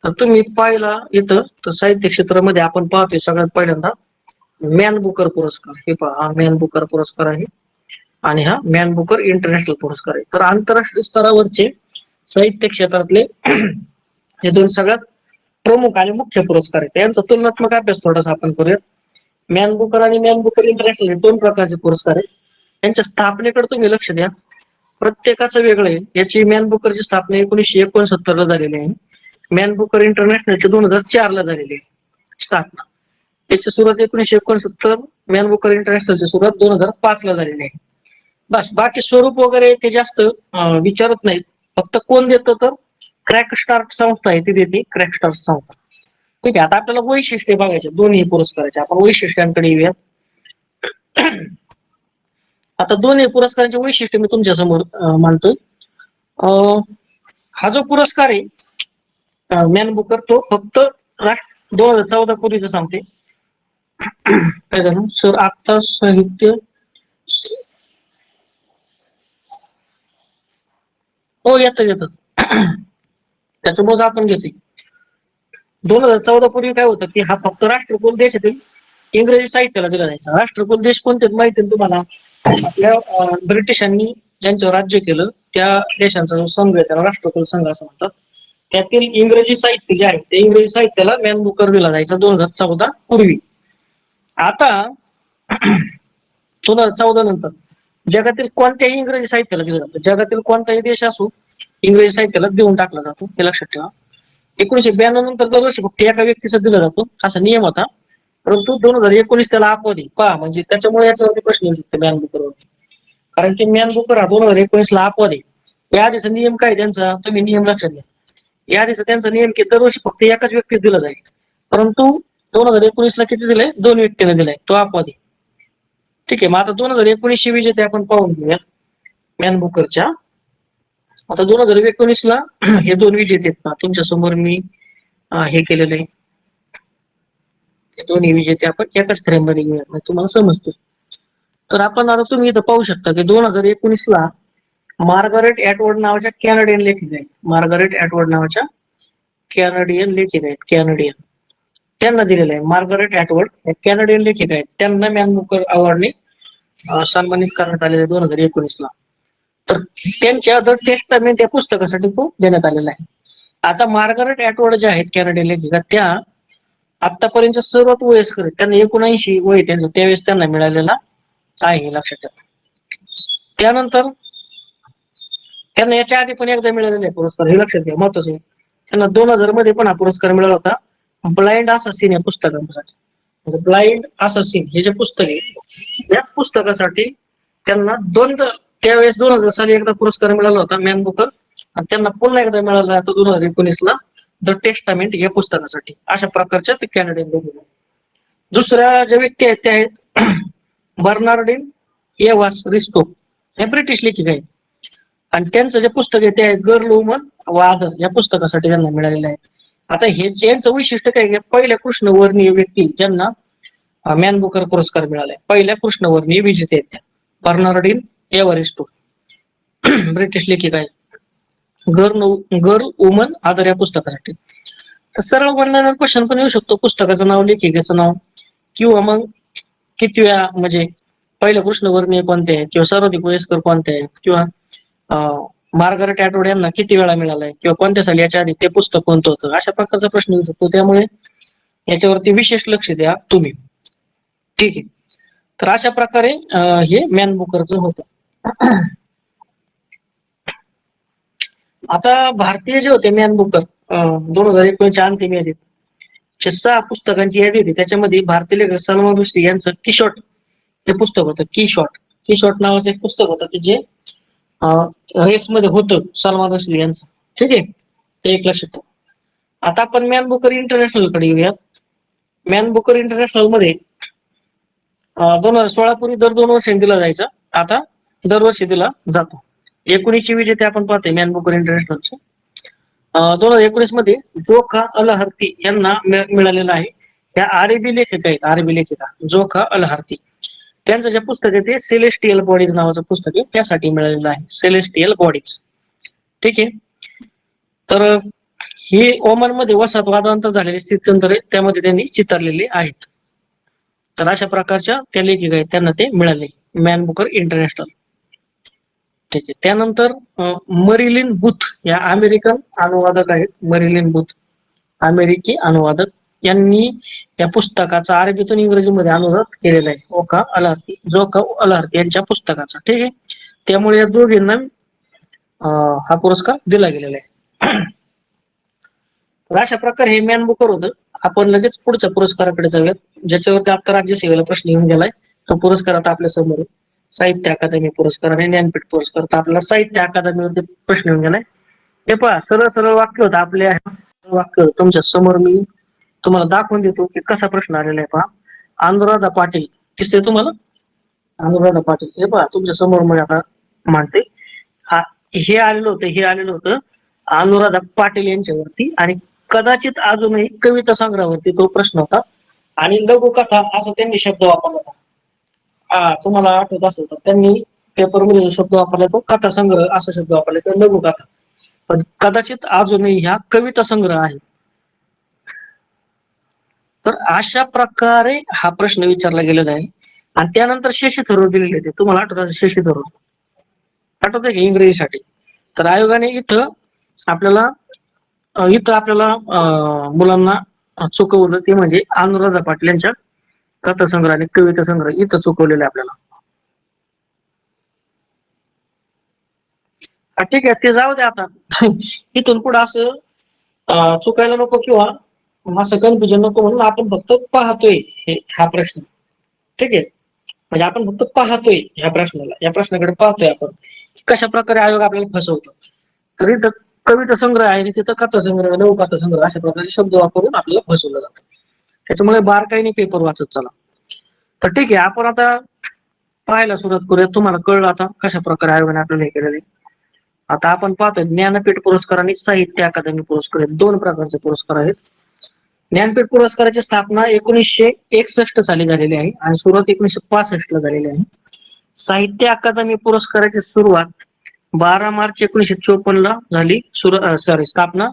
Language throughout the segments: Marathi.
तर तुम्ही पाहिला इथं तर साहित्य क्षेत्रामध्ये आपण पाहतोय सगळ्यात पहिल्यांदा मॅन बुकर पुरस्कार. हे पहा, हा मॅन बुकर पुरस्कार आहे आणि हा मॅन बुकर इंटरनॅशनल पुरस्कार आहे. तर आंतरराष्ट्रीय स्तरावरचे साहित्य क्षेत्रातले हे दोन सगळ्यात प्रमुख आणि मुख्य पुरस्कार आहेत. यांचा तुलनात्मक अभ्यास थोडासा आपण करूयात. मॅन बुकर आणि मॅन बुकर इंटरनॅशनल हे दोन प्रकारचे पुरस्कार आहेत. यांच्या स्थापनेकडे तुम्ही लक्ष द्या. प्रत्येकाचं वेगळं आहे. याची मॅन बुकरची स्थापना 1969 ला झालेली आहे. मॅन बुकर इंटरनॅशनलची 2004 ला झालेली आहे स्थापना. याची सुरुवात 1969, मॅन बुकर इंटरनॅशनलची सुरुवात 2005 ला झालेली आहे. बस, बाकी स्वरूप वगैरे ते जास्त विचारत नाहीत. फक्त कोण देतं तर क्रॅक स्टार्ट संस्था आहे ती देते, क्रॅक स्टार्ट संस्था. ठीक आहे, आता आपल्याला वैशिष्ट्य बघायचे दोन्ही पुरस्काराचे. आपण वैशिष्ट्यांकडे येऊयात. आता दोन्ही पुरस्कारांचे वैशिष्ट्य मी तुमच्या समोर मांडतोय. हा जो पुरस्कार आहे मॅन बुकर, तो फक्त 2014 पूर्वीचं सांगते. काय झालं सर, आता साहित्य हो येतं त्याच्यामुळे आपण घेतोय. 2014 पूर्वी काय होतं की हा फक्त राष्ट्रकुल देशातील इंग्रजी साहित्याला दिला जायचा. राष्ट्रकुल देश कोणते माहिती आहे तुम्हाला? आपल्या ब्रिटिशांनी ज्यांच्यावर राज्य केलं त्या देशांचा जो संघ आहे त्याला राष्ट्रकुल संघ असं म्हणतात. त्यातील इंग्रजी साहित्य जे आहे ते इंग्रजी साहित्याला मॅन बुकर दिला जायचा 2014 पूर्वी. आता 2014 नंतर जगातील कोणत्याही इंग्रजी साहित्याला दिलं जातं. जगातील कोणताही देश असो इंग्रजी साहित्याला देऊन टाकला जातो, हे लक्षात ठेवा. 1992 नंतर दरवर्षी फक्त एका व्यक्तीचा दिला जातो असा नियम होता. परंतु 2019 त्याला अपवाद पहा, म्हणजे त्याच्यामुळे याच्यावरती प्रश्न येऊ शकतो मॅन बुकरवरती. कारण की मॅन बुकर हा 2019 ला अपवाद आहे. या आधीचा नियम काय त्यांचा, तुम्ही नियम लक्षात घ्या. या आधीचा त्यांचा नियम की दरवर्षी फक्त एकाच व्यक्तीस दिला जाईल. परंतु 2019 ला किती दिलंय? 2 व्यक्तीला दिलाय, तो अपवाद आहे. ठीक आहे, मग आता 2019 विजेते आपण पाहून घेऊयात मॅन बुकरच्या. आता 2019 ला हे 2 विजेते आहेत ना तुमच्या समोर मी हे केलेलं आहे. ते दोन्ही विजेते आपण एकाच फ्रेम मध्ये घेऊयात, तुम्हाला समजतं. तर आपण आता तुम्ही इथं पाहू शकता की 2019 ला मार्गारेट ॲटवुड नावाच्या कॅनडियन लेखिका आहेत. मार्गारेट ॲटवुड नावाच्या कॅनडियन लेखिका आहेत, कॅनडियन. त्यांना दिलेलं आहे. मार्गारेट ॲटवुड कॅनडियन लेखिका आहेत, त्यांना मॅन बुकर अवॉर्डने सन्मानित करण्यात आलेले 2019 ला. तर त्यांच्या द टेस्टामेंट या पुस्तकासाठी तो देण्यात आलेला आहे. आता मार्गारेट ॲटवुड ज्या आहेत कॅनडियन लेखिका, त्या आतापर्यंत सर्वात वयस्कर आहेत. त्यांना 79 वय त्यांचं, त्यावेळेस त्यांना मिळालेला आहे, लक्षात ठेवा. त्यानंतर त्यांना याच्या आधी पण एकदा मिळालेला आहे पुरस्कार, हे लक्षात घ्या, महत्वाचं आहे. त्यांना 2000 मध्ये पण हा पुरस्कार मिळाला होता ब्लाइंड असासिन या पुस्तकासाठी. म्हणजे ब्लाइंड असासिन हे जे पुस्तक आहे या पुस्तकासाठी त्यांना त्यावेळेस 2000 साली एकदा पुरस्कार मिळाला होता मॅन बुकर, आणि त्यांना पुन्हा एकदा मिळाला होता 2019 ला द टेस्टामेंट या पुस्तकासाठी. अशा प्रकारच्या ते कॅनडियन लेखिका. दुसऱ्या ज्या व्यक्ती आहेत त्या आहेत बर्नार्डिन एव्हास रिस्टो, हे ब्रिटिश लेखिका आहेत. आणि त्यांचं जे पुस्तक आहे ते आहे गर्ल वुमन वादर या पुस्तकासाठी त्यांना मिळालेलं आहे. आता हे यांचं वैशिष्ट्य काय, पहिल्या कृष्णवर्णीय व्यक्ती ज्यांना मॅन बुकर पुरस्कार मिळालाय, पहिल्या कृष्णवर्णीय विजेते आहेत त्या बर्नार्डिन एव्हारिस्टो, ब्रिटिश लेखिका आहेत. गर्ल वुमन आदर या पुस्तकासाठी. तर सरळ वर्णन क्वेश्चन पण येऊ शकतो, पुस्तकाचं नाव, लेखिकेचं नाव, किंवा मग कितव्या, म्हणजे पहिल्या कृष्णवर्णीय कोणते आहेत, किंवा सर्वाधिक वयस्कर कोणते आहेत, किंवा मार्गारेट ॲटवुड यांना किती वेळा मिळालाय, किंवा कोणत्या साली याच्या आधी ते पुस्तक कोणतं होतं, अशा प्रकारचा प्रश्न येऊ शकतो. त्यामुळे याच्यावरती विशेष लक्ष द्या तुम्ही. ठीक आहे, तर अशा प्रकारे हे मॅन बुकरचं होतं. आता भारतीय जे होते मॅन बुकर 2019च्या अंतिम यादीत 6 पुस्तकांची यादी होती. त्याच्यामध्ये भारतीय लेखक सलमान रुश्दी यांचं की-शॉट हे पुस्तक होतं. की-शॉट नावाचं एक पुस्तक होतं की जे रेसमध्ये होतं सलमान रुश्दी यांचं. ठीक आहे, ते एक लक्षात ठेवा. आता आपण मॅन बुकर इंटरनॅशनल कडे येऊयात. मॅन बुकर इंटरनॅशनल मध्ये 2016 पूर्वी दर 2 वर्षांनी दिला जायचा, आता दरवर्षी दिला जातो. 19 विजेते आपण पाहतोय मॅन बुकर इंटरनॅशनलचे. 2019 मध्ये जोखा अल हर्ती यांना मिळालेला आहे. त्या अरेबी लेखिका आहेत, अरेबी लेखिका जोखा अल हर्ती. त्यांचं जे पुस्तक आहे ते सेलेस्टियल बॉडीज नावाचं पुस्तक आहे, त्यासाठी मिळालेलं आहे, सेलेस्टियल बॉडीज. ठीक आहे, तर ही ओमान मध्ये वसाहतवादानंतर झालेली स्थित्यंतरे त्यामध्ये त्यांनी चितारलेली आहेत. तर अशा प्रकारच्या त्या लेखिका आहेत, त्यांना ते मिळाले मॅन बुकर इंटरनॅशनल. ठीक आहे. त्यानंतर मरिलिन बुथ या अमेरिकन अनुवादक आहेत. मरिलिन बुथ अमेरिकी अनुवादक यांनी त्या पुस्तकाचा अरबीतून इंग्रजीमध्ये अनुवाद केलेला आहे. ओका अलहर्ती, जोका अलहर्ती यांच्या पुस्तकाचा. ठीक आहे. त्यामुळे या दोघींना हा पुरस्कार दिला गेलेला आहे. तर अशा प्रकारे हे मॅन बुकर होतं. आपण लगेच पुढच्या पुरस्काराकडे जाऊयात, ज्याच्यावरती आता राज्यसेवेला प्रश्न येऊन गेलाय. तो पुरस्कार आता आपल्या समोर आहे. साहित्य अकादमी पुरस्कार आणि ज्ञानपीठ पुरस्कार. तर आपल्याला साहित्य अकादमीवरती प्रश्न येऊन गेलाय. हे पहा, सरळ सरळ वाक्य होतं आपल्या वाक्य तुमच्या समोर मी तुम्हाला दाखवून देतो की कसा प्रश्न आलेला आहे. पहा, अनुराधा पाटील दिसते तुम्हाला? अनुराधा पाटील हे पहा तुमच्या समोर मी आता मांडते. हा हे आलेलं होतं अनुराधा पाटील यांच्यावरती, आणि कदाचित अजूनही कविता संग्रहावरती तो प्रश्न होता, आणि लघुकथा असं त्यांनी शब्द वापरला होता. तुम्हाला आठवत असेल तर त्यांनी पेपरमध्ये जो शब्द वापरला तो कथा संग्रह असा शब्द वापरला, किंवा लघुकथा. पण कदाचित अजूनही ह्या कविता संग्रह आहे. तर अशा प्रकारे हा प्रश्न विचारला गेलेला आहे. आणि त्यानंतर शशी थरूर दिलेले होते. तुम्हाला आठवत शशी थरूर आठवत आहे की इंग्रजीसाठी? तर आयोगाने इथं आपल्याला मुलांना चुकवलं, ते म्हणजे अनुराधा पाटील यांच्या कथा संग्रह आणि कविता संग्रह इथं चुकवलेलं आहे आपल्याला. ठीक आहे, ते जाऊ दे आता. इथून पुढे असं चुकायला नको किंवा असं कन्फ्युजन नको, म्हणून आपण फक्त पाहतोय हा प्रश्न. ठीक आहे, म्हणजे आपण फक्त पाहतोय या प्रश्नाकडे पाहतोय आपण कशा प्रकारे आयोग आपल्याला फसवतो. तर इथं कविता संग्रह आहे आणि तिथं कथा संग्रह, लघुकथा संग्रह अशा प्रकारचे शब्द वापरून आपल्याला फसवलं जातं. त्याच्यामुळे बारकाईने पेपर वाचत चला. तर ठीक आहे, आपण आता पाहायला सुरुवात करूया. तुम्हाला कळलं आता कशा प्रकारे आयोगाने आपल्याला हे केलेले. आता आपण पाहतोय ज्ञानपीठ पुरस्कार आणि साहित्य अकादमी पुरस्कार हे दोन प्रकारचे पुरस्कार आहेत. ज्ञानपीठ पुरस्काराची स्थापना 1961 साली झालेली आहे आणि सुरुवात 1965 ला झालेली आहे. साहित्य अकादमी पुरस्काराची सुरुवात 12 मार्च 1954 ला झाली. स्थापना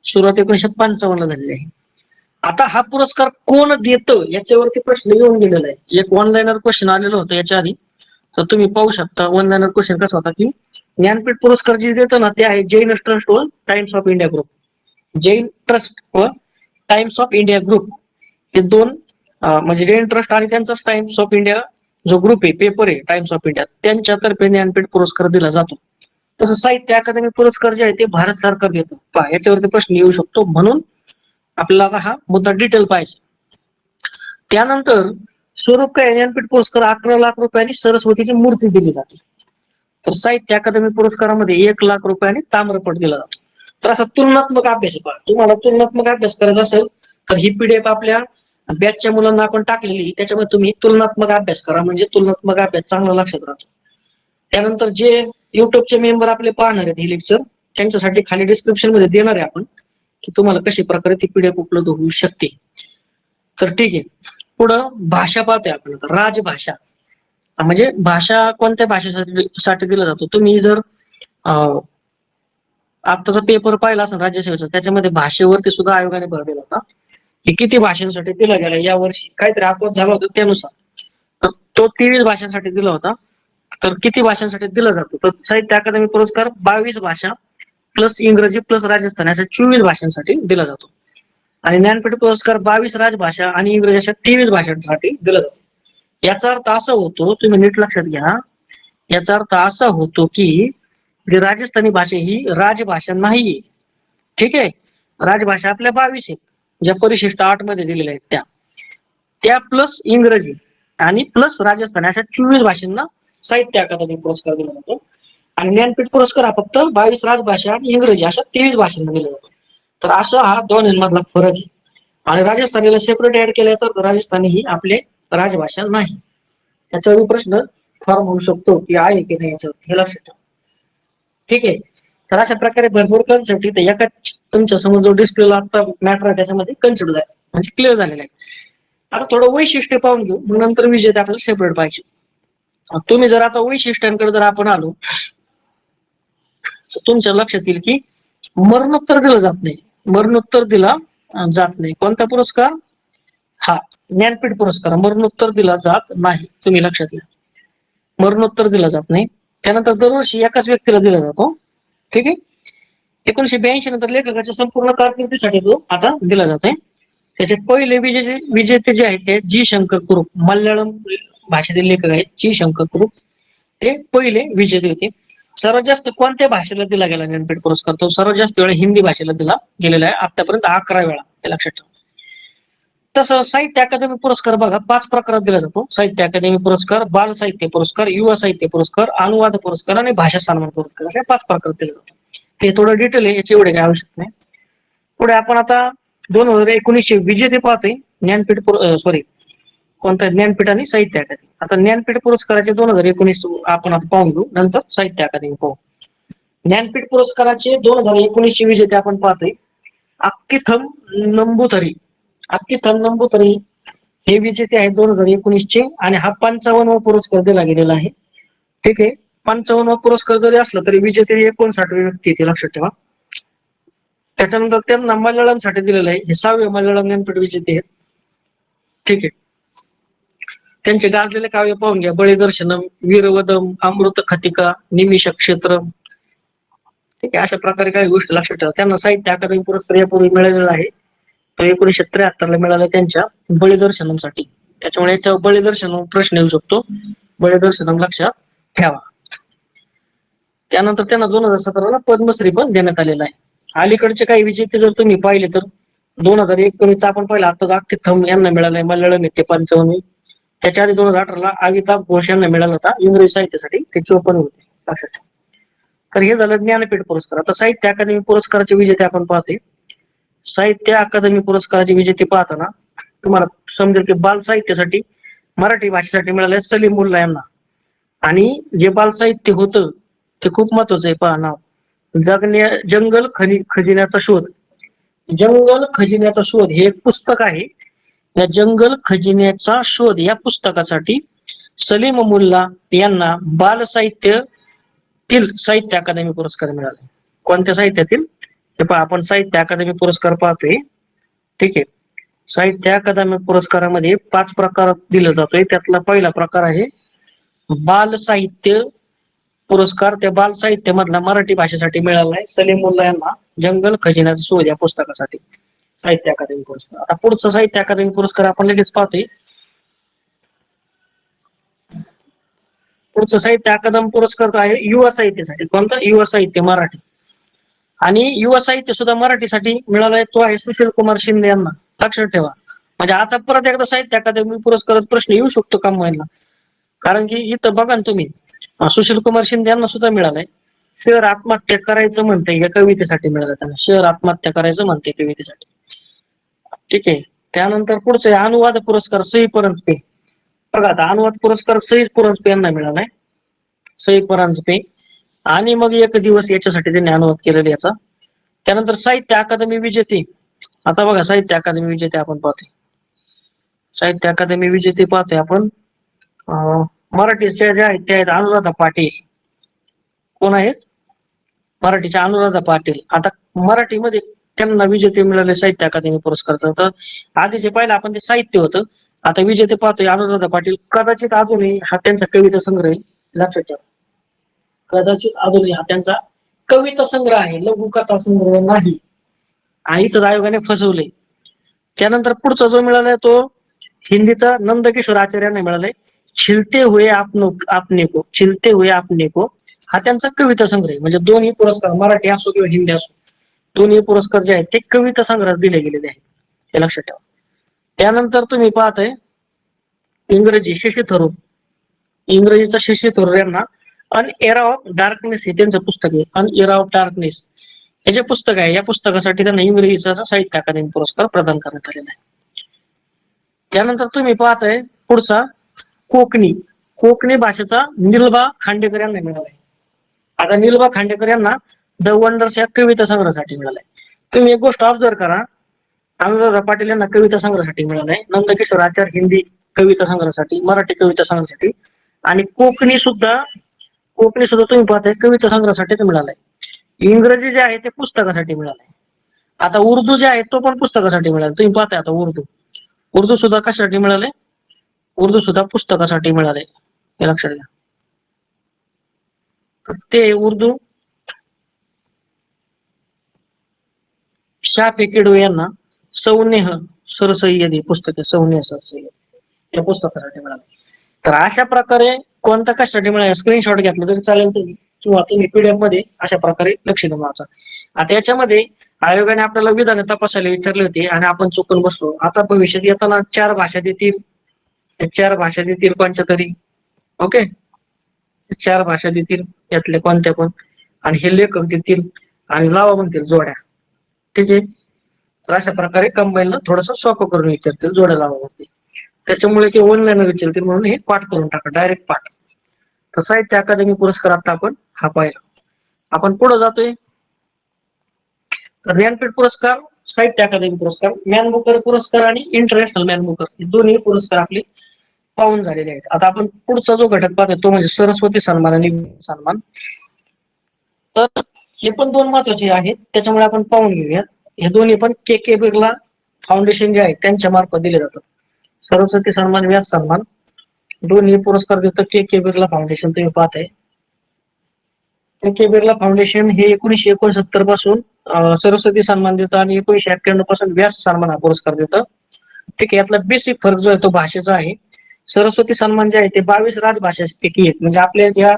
सुरुवात 1955 ला झालेली आहे. आता हा पुरस्कार कोण देतं याच्यावरती प्रश्न येऊन गेलेला आहे. एक ऑनलाईनर क्वेश्चन आलेलं होतं याच्या आधी, तर तुम्ही पाहू शकता ऑनलाईनर क्वेश्चन कसा होता की ज्ञानपीठ पुरस्कार जे देतं ना ते आहे जैन ट्रस्ट व times of India group. Jain trust व टाइम्स ऑफ इंडिया ग्रुप हे दोन, म्हणजे जैन ट्रस्ट आणि त्यांचाच टाइम्स ऑफ इंडिया जो ग्रुप आहे, पेपर आहे टाइम्स ऑफ इंडिया, त्यांच्यातर्फे ज्ञानपीठ पुरस्कार दिला जातो. तसं साहित्य अकादमी पुरस्कार जे आहे ते भारत सरकार देतं. पहा, याच्यावरती प्रश्न येऊ शकतो, म्हणून आपल्याला हा मुद्दा डिटेल पाहिजे. त्यानंतर स्वरूप काय, ज्ञानपीठ पुरस्कार 11 लाख रुपयांनी सरस्वतीची मूर्ती दिली जाते. तर साहित्य अकादमी पुरस्कारामध्ये 1 लाख रुपयांनी ताम्रपट दिला जातो. तर असा तुलनात्मक अभ्यास आहे. पहा, तुम्हाला तुलनात्मक अभ्यास करायचा असेल तर ही पीडीएफ आपल्या बॅचच्या मुलांना आपण टाकलेली, त्याच्यामध्ये तुम्ही तुलनात्मक अभ्यास करा, म्हणजे तुलनात्मक अभ्यास चांगला लक्षात राहतो. त्यानंतर जे युट्यूबचे मेंबर आपले पाहणार आहेत हे लेक्चर, त्यांच्यासाठी खाली डिस्क्रिप्शन मध्ये देणार आहे आपण की तुम्हाला कशा प्रकारे ती पीडीएफ उपलब्ध होऊ शकते. तर ठीक आहे, पुढं भाषा पाहतोय आपण. राजभाषा म्हणजे भाषा कोणत्या भाषेसाठी दिला जातो. तुम्ही जर आत्ताचा पेपर पाहिला असेल राज्यसेवेचा, त्याच्यामध्ये भाषेवरती सुद्धा आयोगाने भर दिला होता की किती भाषांसाठी दिला गेला. या वर्षी काहीतरी अपवाद झाला होता त्यानुसार, तर तो 23 भाषांसाठी दिला होता. तर किती भाषांसाठी दिला जातो, तर साहित्य अकादमी पुरस्कार 22 भाषा प्लस इंग्रजी प्लस राजस्थानी अशा 24 भाषांसाठी दिला जातो. आणि ज्ञानपीठ पुरस्कार 22 राजभाषा आणि इंग्रजी अशा 23 भाषांसाठी दिला जातो. याचा अर्थ असा होतो, तुम्ही नीट लक्षात घ्या, याचा अर्थ असा होतो की राजस्थानी भाषा ही राजभाषा नाहीये. ठीक आहे, राजभाषा आपल्या 22 आहेत ज्या परिशिष्ट 8 मध्ये दिलेल्या आहेत, त्या प्लस इंग्रजी आणि प्लस राजस्थानी अशा 24 भाषांना साहित्य अकादमी पुरस्कार दिला जातो. आणि ज्ञानपीठ पुरस्कार हा फक्त 22 राजभाषा आणि इंग्रजी अशा 23 भाषांना दिला जातो. तर असा हा दोन्हीमधला फरक आहे. आणि राजस्थानीला सेपरेट ऍड केल्याचा तर राजस्थानी ही आपले राजभाषा नाही. त्याच्यावर प्रश्न फॉर्म होऊ शकतो की आहे की नाही याच्यावर, हे लक्षात ठेवा. ठीक आहे, तर अशा प्रकारे भरपूर कन्सेप्ट इथे एका तुमच्या समोर जो डिस्प्लेला आता मॅटर आहे त्याच्यामध्ये कन्सिडर आहे, म्हणजे क्लिअर झालेला आहे. आता थोडं वैशिष्ट्य पाहून घेऊ, मग नंतर विषय आपल्याला सेपरेट पाहिजे. तुम्ही जर आता वैशिष्ट्यांकडे जर आपण आलो तर तुमच्या लक्षात येईल की मरणोत्तर दिलं जात नाही. मरणोत्तर दिला जात नाही. कोणता पुरस्कार? हा, ज्ञानपीठ पुरस्कार मरणोत्तर दिला जात नाही. तुम्ही लक्षात घ्या, मरणोत्तर दिला जात नाही. त्यानंतर दरवर्षी एकाच व्यक्तीला दिला जातो. ठीक आहे. 1982 नंतर लेखकाच्या संपूर्ण कारकिर्दीसाठी तो आता दिला जातोय. त्याचे पहिले विजेते जे आहेत ते जी शंकर कुरूप, मल्याळम भाषेतील लेखक आहेत जी शंकर कुरूप, ते पहिले विजेते होते. सर्वात जास्त कोणत्या भाषेला दिला गेला ज्ञानपीठ पुरस्कार? तो सर्वात जास्त वेळा हिंदी भाषेला दिला गेलेला आहे, आतापर्यंत 11 वेळा, हे लक्षात ठेवा. तसं साहित्य अकादमी पुरस्कार बघा 5 प्रकारात दिला जातो. साहित्य अकादमी पुरस्कार, बाल साहित्य पुरस्कार, युवा साहित्य पुरस्कार, अनुवाद पुरस्कार आणि भाषा सन्मान पुरस्कार, असे 5 प्रकारात दिला जातो. ते थोडं डिटेल आहे, याची एवढे काही आवश्यक नाही. पुढे आपण आता 2019 विजेते पाहतोय. ज्ञानपीठ कोणता? ज्ञानपीठ आणि साहित्य अकादमी. आता ज्ञानपीठ पुरस्काराचे 2019 आपण आता पाहून घेऊ, नंतर साहित्य अकादमी पाहू. ज्ञानपीठ पुरस्काराचे 2019 विजेते आपण पाहतोय. अक्कीथम नंबूथरी, अक्कीथम नंबूथरी हे विजेते आहेत 2019 चे, आणि हा 55वा पुरस्कार दिला गेलेला आहे. ठीक आहे. 55वा पुरस्कार जरी असला तरी विजेते 59वी व्यक्ती येते, लक्षात ठेवा. त्याच्यानंतर त्यांना मल्याळम साठी दिलेलं आहे, हे 6वे मल्याळम ज्ञानपीठ विजेते आहेत. ठीक आहे. त्यांचे गाजलेले काव्य पाहून घ्या. बळीदर्शनम, वीरवदम, अमृत खतिका, निमिष क्षेत्र. ठीक आहे. अशा प्रकारे काही गोष्टी लक्षात ठेवा. त्यांना साहित्य अकादमी पुरस्कार यापूर्वी मिळालेला आहे. तो 1973 ला मिळाला त्यांच्या बळीदर्शनमसाठी. त्याच्यामुळे याच्यावर बळीदर्शनम प्रश्न येऊ शकतो. बळीदर्शनम लक्षात ठेवा. त्यानंतर त्यांना 2017 ला पद्मश्री पण देण्यात आलेला आहे. अलीकडचे काही विजेते जर तुम्ही पाहिले तर 2019 आपण पाहिलं, आता अक्कीथम यांना मिळालंय मल्याळम येते 55वी. त्याच्या आधी 2018 ला अमिताभ घोष यांना मिळाला होता इंग्रजी साहित्यासाठी, ते 54 होते, लक्षात ठेवा. तर हे झालं ज्ञानपीठ पुरस्कार. आता साहित्य अकादमी पुरस्काराचे विजेते आपण पाहतोय. साहित्य अकादमी पुरस्काराचे विजेते पाहताना तुम्हाला समजेल की बाल साहित्यासाठी मराठी भाषेसाठी मिळाले सलीम मुल्ला यांना. आणि जे बाल साहित्य होतं ते खूप महत्वाचं आहे, पहा नाव, जंगल खजिन्याचा शोध. जंगल खजिन्याचा शोध हे एक पुस्तक आहे. या जंगल खजिन्याचा शोध या पुस्तकासाठी सलीम मुल्ला यांना बाल साहित्यातील साहित्य अकादमी पुरस्कार मिळाला. कोणत्या साहित्यातील? हे पहा, आपण साहित्य अकादमी पुरस्कार पाहतोय. ठीक आहे. साहित्य अकादमी पुरस्कारामध्ये 5 प्रकारात दिला जातोय. त्यातला पहिला प्रकार आहे बाल साहित्य पुरस्कार. त्या बाल साहित्य मधला मराठी भाषेसाठी मिळाला आहे सलीम मुल्ला यांना जंगल खजिन्याचा शोध या पुस्तकासाठी साहित्य अकादमी पुरस्कार. आता पुढचा साहित्य अकादमी पुरस्कार आपण लगेच पाहतोय. पुढचा साहित्य अकादमी पुरस्कार आहे युवा साहित्यासाठी. कोणता? युवा साहित्य मराठी. आणि युवा साहित्य सुद्धा मराठीसाठी मिळालाय, तो आहे सुशील कुमार शिंदे यांना, लक्षात ठेवा. म्हणजे आता परत एकदा साहित्य अकादमी पुरस्कारात प्रश्न येऊ शकतो का महिला, कारण की इथं बघा ना तुम्ही, सुशील कुमार शिंदे यांना सुद्धा मिळालाय. शहर आत्महत्या करायचं म्हणते या कवितेसाठी मिळालं त्यांना. शहर आत्महत्या करायचं म्हणते कवितेसाठी. ठीक आहे. त्यानंतर पुढचे अनुवाद पुरस्कार सई परांजपे. बघा आता अनुवाद पुरस्कार सई परांजपे यांना मिळालाय, सई परांजपे. आणि मग एक दिवस याच्यासाठी त्यांनी अनुवाद केलेला याचा. त्यानंतर साहित्य अकादमी विजेते. आता बघा साहित्य अकादमी विजेते आपण पाहतोय. साहित्य अकादमी विजेते पाहतोय आपण. मराठीच्या ज्या आहेत त्या आहेत अनुराधा पाटील. कोण आहेत? मराठीच्या अनुराधा पाटील. आता मराठीमध्ये त्यांना विजेते मिळाले साहित्य अकादमी पुरस्कार. तर आधीचे पाहिलं आपण ते साहित्य होतं, आता विजेते पाहतोय अनुराधा पाटील. कदाचित अजूनही हा त्यांचा कविता संग्रह आहे, लक्षात ठेवा. कदाचित अजूनही हा त्यांचा कविता संग्रह आहे, लघुकथा संग्रह नाही. आणि इथंच आयोगाने फसवले. त्यानंतर पुढचा जो मिळालाय तो हिंदीचा नंदकिशोर आचार्य यांना मिळालाय, छिलते हुए आपने को, छिलते हुए आपने को. हा त्यांचा कविता संग्रह. म्हणजे दोन्ही पुरस्कार, मराठी असो किंवा हिंदी असो, दोन्ही पुरस्कार जे आहेत ते कविता संग्रहात दिले गेलेले आहेत, हे लक्षात ठेवा. त्यानंतर तुम्ही पाहताय इंग्रजी शशी थरूर. इंग्रजीचा शशी थरूर यांना अन एरा ऑफ डार्कनेस हे त्यांचं पुस्तक आहे. अन एरा ऑफ डार्कनेस हे जे पुस्तक आहे, या पुस्तकासाठी त्यांना इंग्रजीचा साहित्य अकादमी पुरस्कार प्रदान करण्यात आलेला आहे. त्यानंतर तुम्ही पाहताय पुढचा कोकणी. कोकणी भाषेचा निलभा खांडेकर यांना मिळालाय. आता निलभा खांडेकर यांना द वंडर्स या कविता संग्रहासाठी मिळालाय. तुम्ही एक गोष्ट ऑब्झर्व करा, अनुराधा पाटील यांना कविता संग्रहासाठी मिळालाय, नंदकिशोर आचार्य हिंदी कविता संग्रहासाठी, मराठी कविता संग्रहासाठी, आणि कोकणी सुद्धा तुम्ही पाहताय कविता संग्रहासाठीच मिळालाय. इंग्रजी जे आहे ते पुस्तकासाठी मिळालंय. आता उर्दू जे आहे तो पण पुस्तकासाठी मिळाला. तुम्ही पाहताय आता उर्दू उर्दू सुद्धा कशासाठी मिळाले? उर्दू सुद्धा पुस्तकासाठी मिळाले, हे लक्षात घ्या. ते उर्दू शाह पेकेडो यांना सौनेह सरसय्यदी पुस्तके, सौनेह सरसय्यद या पुस्तकासाठी मिळाले. तर अशा प्रकारे कोणता कशासाठी मिळाला स्क्रीनशॉट घेतला तरी चालेल तुम्ही, किंवा तुम्ही पीडीएफ मध्ये अशा प्रकारे लक्ष देऊन वाचा. आता याच्यामध्ये आयोगाने आपल्याला विधान तपासायला विचारले होते आणि आपण चुकून बसलो. आता भविष्यात येताना 4 भाषा देतील, 4 भाषा देतील कोणत्या तरी, ओके, 4 भाषा देतील यातल्या कोणत्या पण, आणि हे लेखक देतील आणि लावा म्हणतील जोड्या. ठीक आहे. तर अशा प्रकारे कंबाईनला थोडस सोपं करून विचारतील, जोड्या लावावरती. त्याच्यामुळे की ऑनलाईन विचारतील म्हणून हे पाठ करून टाका, डायरेक्ट पाठ. तर साहित्य अकादमी पुरस्कार आता आपण हा पाहिला. आपण पुढे जातोय. ज्ञानपीठ पुरस्कार, साहित्य अकादमी पुरस्कार, मॅन बुकर पुरस्कार आणि इंटरनॅशनल मॅन बुकर हे दोन्ही पुरस्कार आपले पाहून झालेले आहेत. आता आपण पुढचा जो घटक पाहतोय तो म्हणजे सरस्वती सन्मान आणि सन्मान. तर हे पण 2 महत्वाचे आहेत, त्याच्यामुळे आपण पाहून घेऊयात. हे दोन्ही पण के के बिर्ला फाउंडेशन जे आहे त्यांच्या मार्फत दिले जातात. सरस्वती सन्मान, व्यास सन्मान दोन्ही पुरस्कार देतं के के बिर्ला फाउंडेशन. तुम्ही पाहताय के के बिर्ला फाउंडेशन हे 1969 पासून सरस्वती सन्मान देतं आणि 1991 पासून व्यास सन्मान हा पुरस्कार देतं. ठीक आहे. यातला बेसिक फरक जो आहे तो भाषेचा आहे. सरस्वती सन्मान जे आहे ते 22 राजभाषांपैकी एक, म्हणजे आपल्या ज्या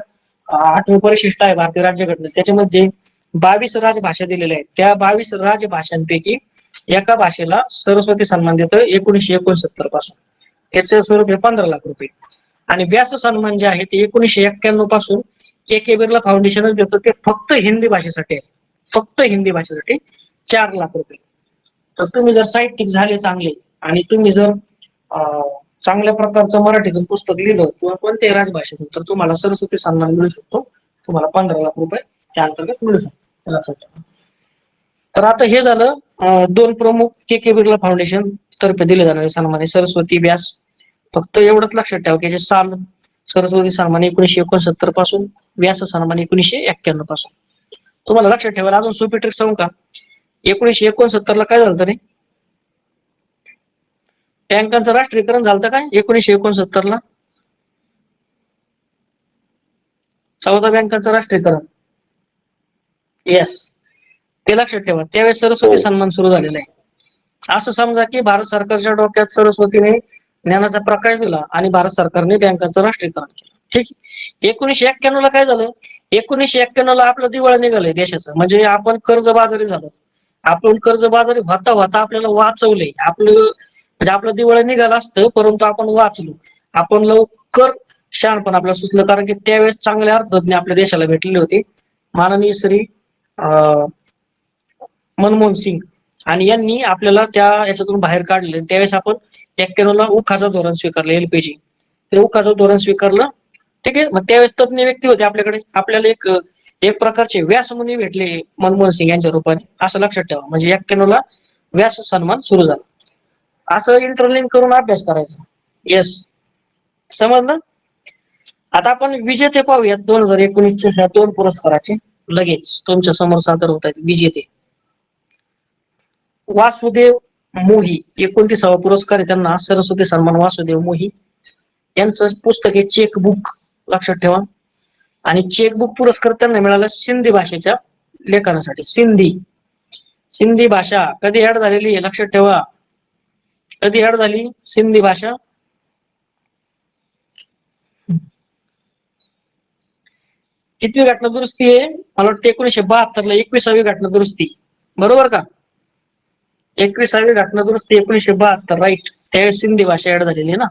8वे परिशिष्ट आहे भारतीय राज्यघटनेत त्याच्यामध्ये 22 राजभाषा दिलेल्या आहेत. त्या 22 राजभाषांपैकी एका भाषेला सरस्वती सन्मान देतं 1969 पासून. त्याचं स्वरूप आहे 15 लाख रुपये. आणि व्यास सन्मान जे आहे ते 1991 पासून के के बिर्ला फाउंडेशनच देतं. ते फक्त हिंदी भाषेसाठी आहे, फक्त हिंदी भाषेसाठी 4 लाख रुपये. तर तुम्ही जर साहित्यिक झाले चांगले आणि तुम्ही जर चांगल्या प्रकारचं मराठीतून पुस्तक लिहिलं किंवा कोणत्याही राजभाषेतून, तर तुम्हाला सरस्वती सन्मान मिळू शकतो. तुम्हाला 15 लाख रुपये त्या अंतर्गत मिळू शकतो, लक्षात ठेवा. तर आता हे झालं 2 प्रमुख के के बिर्ला फाउंडेशन तर्फे दिले जाणारे सन्मान आहे, सरस्वती, व्यास. फक्त एवढंच लक्षात ठेवा की जे साल, सरस्वती सन्मान 1969 पासून, व्यास सन्मान 1991 पासून. तुम्हाला लक्षात ठेवायला अजून सोपी ट्रिक सांगू का? 1969 ला काय झालं तरी बँकांचं राष्ट्रीयकरण झालं काय 1969 ला? 14 बँकांचं राष्ट्रीयकरण. येस, ते लक्षात ठेवा. त्यावेळेस सरस्वती सन्मान सुरू झालेला आहे. असं समजा की भारत सरकारच्या डोक्यात सरस्वतीने ज्ञानाचा प्रकाश दिला आणि भारत सरकारने बँकांचं राष्ट्रीयकरण केलं. ठीक. 1991 ला काय झालं? 1991 ला आपलं दिवाळ निघालंय देशाचं, म्हणजे आपण कर्जबाजारी झालो. आपण कर्जबाजारी होता होता आपल्याला वाचवलंय. म्हणजे आपलं दिवाळ निघालं असतं, परंतु आपण वाचलो. आपण लवकर शहाणपण आपल्याला सुचलं, कारण की त्यावेळेस चांगले अर्थतज्ञ आपल्या देशाला भेटलेले होते, माननीय श्री मनमोहन सिंग, आणि यांनी आपल्याला त्या याच्यातून बाहेर काढले. त्यावेळेस आपण 91 ला उखाचं धोरण स्वीकारलं, एलपीजी. ते उखाचं धोरण स्वीकारलं. ठीक आहे. मग त्यावेळेस तज्ञ व्यक्ती होते आपल्याकडे. आपल्याला एक प्रकारचे व्यासमुनी भेटले मनमोहन सिंग यांच्या रूपाने, असं लक्षात ठेवा. म्हणजे 91 ला व्यास सन्मान सुरू झाला. असं इंटरलिंक करून अभ्यास करायचा. येस, समजलं. आता आपण विजेते पाहूयात 2019 ह्या 2 पुरस्काराचे. लगेच तुमच्या समोर सादर होत आहेत विजेते. वासुदेव मोही 29वा पुरस्कार आहे त्यांना, सरस्वती सन्मान वासुदेव मोही. यांचं पुस्तक आहे चेकबुक, लक्षात ठेवा. आणि चेकबुक पुरस्कार त्यांना मिळाला सिंधी भाषेच्या लेखनासाठी. सिंधी भाषा कधी ऍड झालेली आहे लक्षात ठेवा. कधी ऍड झाली सिंधी भाषा? कितवी घटना दुरुस्ती आहे? मला वाटतं 1972 ला 21वी घटना दुरुस्ती, बरोबर का? 21वी घटना दुरुस्ती 1972, राईट. त्यावेळेस सिंधी भाषा ऍड झालेली आहे ना,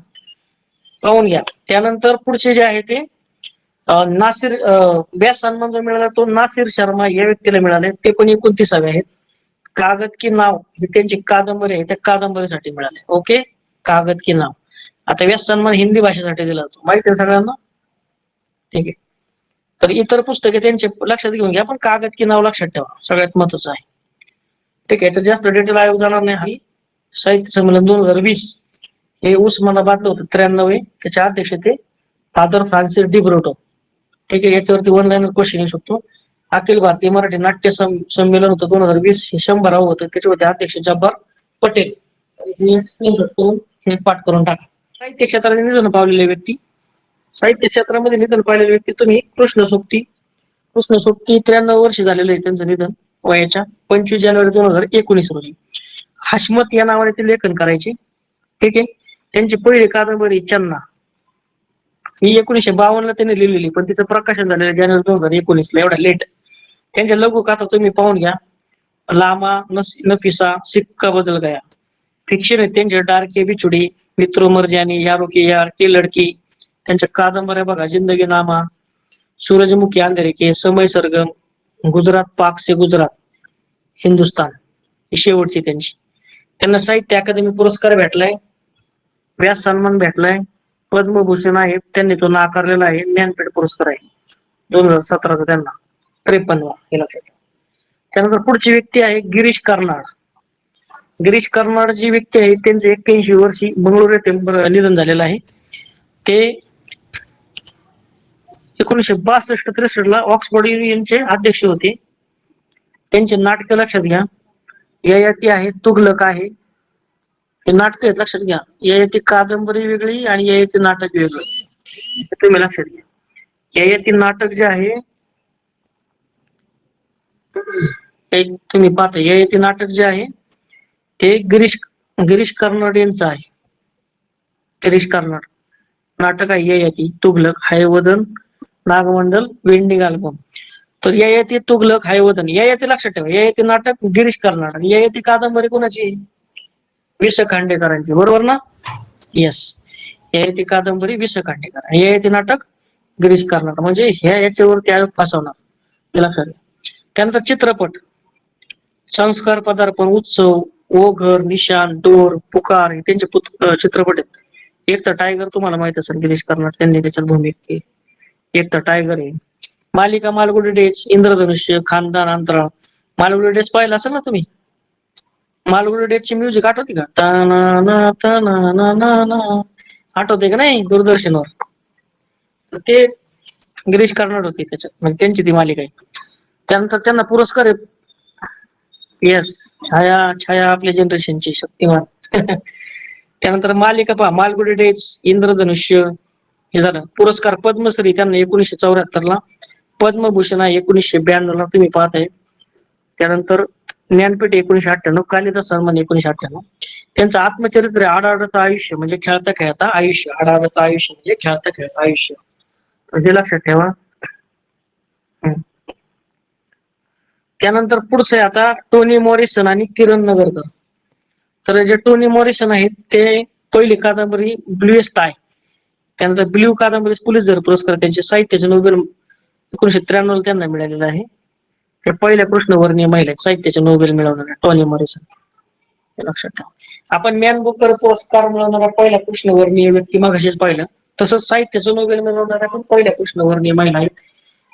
पाहून घ्या. त्यानंतर पुढचे जे आहे ते नासिर, व्यास सन्मान जो मिळाला तो नासिर शर्मा या व्यक्तीला मिळाले. ते पण 29वे आहेत. कागद की नाव ही त्यांची कादंबरी आहे, त्या कादंबरीसाठी मिळाले. ओके, कागद की नाव. आता व्यास सन्मान हिंदी भाषेसाठी दिला जातो, माहिती आहे सगळ्यांना. ठीक आहे. तर इतर पुस्तके त्यांचे लक्षात घेऊन घ्या, पण कागद की नाव लक्षात ठेवा, सगळ्यात महत्वाचं आहे. ठीक आहे. तर जास्त डिटेल आयोग जाणार नाही. हा साहित्य संमेलन 2020 हे उस्मानाबादला होतं, 93. त्याचे अध्यक्ष ते फादर फ्रान्सिस डी ब्रोटो. ठीक आहे. याच्यावरती ऑनलाईन क्वेश्चन येऊ शकतो. अखिल भारतीय मराठी नाट्य संमेलन होतं 2020, हे 100व होतं. त्याच्यामध्ये अध्यक्ष जब्बार पटेल. हे पाठ करून टाका. साहित्य क्षेत्रात निधन पावलेले व्यक्ती. साहित्य क्षेत्रामध्ये निधन पावलेले व्यक्ती तुम्ही कृष्ण सोबती. 93 वर्ष झालेलं आहे त्यांचं निधन, वयाच्या 25 जानेवारी 2019 रोजी. हाशमत या नावाने ते लेखन करायचे. ठीक आहे. त्यांची पहिली कादंबरी चन्ना ही 1952 त्यांनी लिहिलेली, पण तिचं प्रकाशन झालेलं जानेवारी 2019 ला, एवढा लेट. त्यांच्या लघुकथा तुम्ही पाहून घ्या. लामा, नफिसा, सिक्का बदल गया. फिक्शन आहे त्यांचे डार्के बिछुडी, मित्रो मर्जानी, यारो की यार, की लडकी. त्यांच्या कादंबऱ्या बघा, जिंदगी नामा, सूरजमुखी अंधेरे के, समय सरगम, गुजरात पाक से गुजरात, हिंदुस्तान ही शेवटची त्यांची. त्यांना साहित्य अकादमी पुरस्कार भेटलाय, व्यास सन्मान भेटलाय, पद्मभूषण आहे, त्यांनी तो नाकारलेला आहे. ज्ञानपीठ पुरस्कार आहे 2017चा त्यांना, 53वा. हे लक्षात. त्यानंतर पुढची व्यक्ती आहे गिरीश कर्नाड. गिरीश कर्नाड जी व्यक्ती आहे त्यांचे 81 वर्षी बंगळुरू येथे निधन झालेलं आहे. ते 1962-63 ला ऑक्सफोर्ड युनियनचे अध्यक्ष होते. त्यांचे नाटक लक्षात घ्या. ययाती आहे, तुघलक आहे. हे नाटक आहेत, लक्षात घ्या. ययाती कादंबरी वेगळी आणि ययाती नाटक वेगळं, तुम्ही लक्षात घ्या. ययाती नाटक जे आहे तुम्ही पाहता, ययाती नाटक जे आहे ते गिरीश कर्नाड यांचं आहे. गिरीश कर्नाड नाटक आहे ययाती, तुघलक, हायवदन, नागमंडल, वेंडिंग अल्बम. तर ययाती, तुघलक, हायवदन, ययाती लक्षात ठेवा. ययाती नाटक गिरीश कर्नाड आणि ययाती कादंबरी कोणाची? वि स खांडेकरांची, बरोबर ना? येस. ययाती कादंबरी वि स खांडेकर, ययाती नाटक गिरीश कर्नाड. म्हणजे ह्या याच्यावरती आयोग फसवणार, हे लक्षात घ्या. त्यानंतर चित्रपट, संस्कार, पदार्पण, उत्सव, ओघर, निशान, डोर, पुकार हे त्यांचे चित्रपट आहेत. एक तर टायगर तुम्हाला माहित असेल, गिरीश कर्नाड त्यांनी त्याच्यात भूमिका केली. एक तर टायगर आहे. मालिका मालगुडी डेज, इंद्रधनुष्य, खानदान, अंतराळ. मालगुडी डेज पाहिला असेल ना तुम्ही? मालगुडी डेजची म्युझिक आठवते का? आठवते का नाही? दूरदर्शनवर. तर ते गिरीश कर्नाड होते त्याच्यात, म्हणजे त्यांची ती मालिका आहे. त्यानंतर त्यांना पुरस्कार आहेत. येस, छाया, छाया आपल्या जनरेशनची शक्तिमान. त्यानंतर मालिका पहा, मालगुडी डेज, इंद्रधनुष्य हे झालं. पुरस्कार पद्मश्री त्यांना 1974 ला, पद्मभूषण आहे 1992 ला, तुम्ही पाहताय. त्यानंतर ज्ञानपीठ 1998, कालिदास सन्मान 1998. त्यांचं आत्मचरित्र आढाढतं आयुष्य म्हणजे खेळता खेळता आयुष्य, आढाढतं आयुष्य म्हणजे खेळता खेळता आयुष्य. तर हे लक्षात ठेवा. त्यानंतर पुढचं आहे आता टोनी मॉरिसन आणि किरण नगरकर. तर जे टोनी मॉरिसन आहेत ते पहिली कादंबरी ब्लूएस्ट आहे. त्यानंतर ब्ल्यू कादंबरी पुलित्झर पुरस्कार त्यांचे साहित्याचे नोबेल 1993 ला त्यांना मिळालेला आहे. ते पहिल्या कृष्णवर्णीय महिला साहित्याचे नोबेल मिळवणाऱ्या टोनी मॉरिसन, हे लक्षात ठेवा. आपण मॅन बुकर पुरस्कार मिळवणारा पहिला कृष्णवर्णीय व्यक्ती मगाशीच पाहिलं. तसंच साहित्याचं नोबेल मिळवणाऱ्या पण पहिल्या कृष्णवर्णीय महिला आहेत,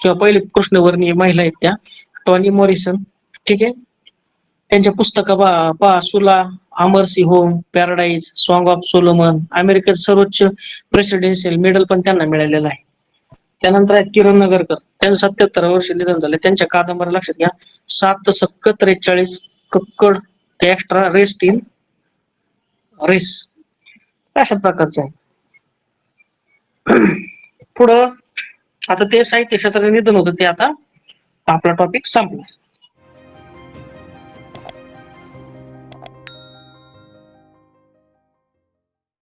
किंवा पहिली कृष्णवर्णीय महिला आहेत त्या टॉनी मॉरिसन. ठीक आहे. त्यांच्या पुस्तका पहा, Sula, a mercy home, paradise, song of Solomon, अमेरिकेचं सर्वोच्च प्रेसिडेन्शियल मेडल पण त्यांना मिळालेलं आहे. त्यानंतर आहेत किरण नगरकर, त्यांचं 77 वर्ष निधन झालं. त्यांच्या कादंबऱ्या लक्षात घ्या. 7 सक्क 43, कक्कड, एक्स्ट्रा, रेस्ट इन रेस, अशा प्रकारचे आहे. पुढं आता ते साहित्य क्षेत्रात निधन होतं, ते आता आपला टॉपिक संपला.